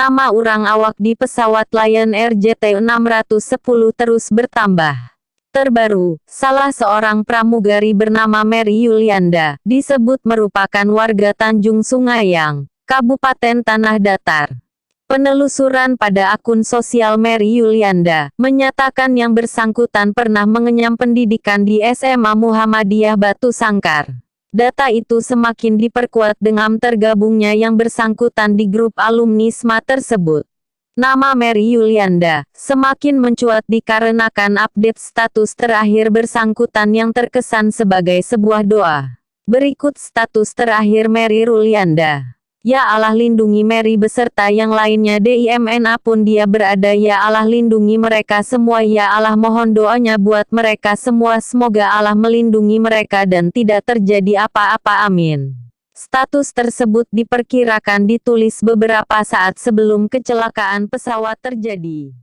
Nama orang awak di pesawat Lion Air JT610 terus bertambah. Terbaru, salah seorang pramugari bernama Mary Yulianda, disebut merupakan warga Tanjung Sungayang, Kabupaten Tanah Datar. Penelusuran pada akun sosial Mary Yulianda, menyatakan yang bersangkutan pernah mengenyam pendidikan di SMA Muhammadiyah Batu Sangkar. Data itu semakin diperkuat dengan tergabungnya yang bersangkutan di grup alumni SMA tersebut. Nama Mary Yulianda semakin mencuat dikarenakan update status terakhir bersangkutan yang terkesan sebagai sebuah doa. Berikut status terakhir Mary Yulianda. Ya Allah lindungi Mary beserta yang lainnya dimana pun dia berada, ya Allah lindungi mereka semua, ya Allah mohon doanya buat mereka semua, semoga Allah melindungi mereka dan tidak terjadi apa-apa, amin. Status tersebut diperkirakan ditulis beberapa saat sebelum kecelakaan pesawat terjadi.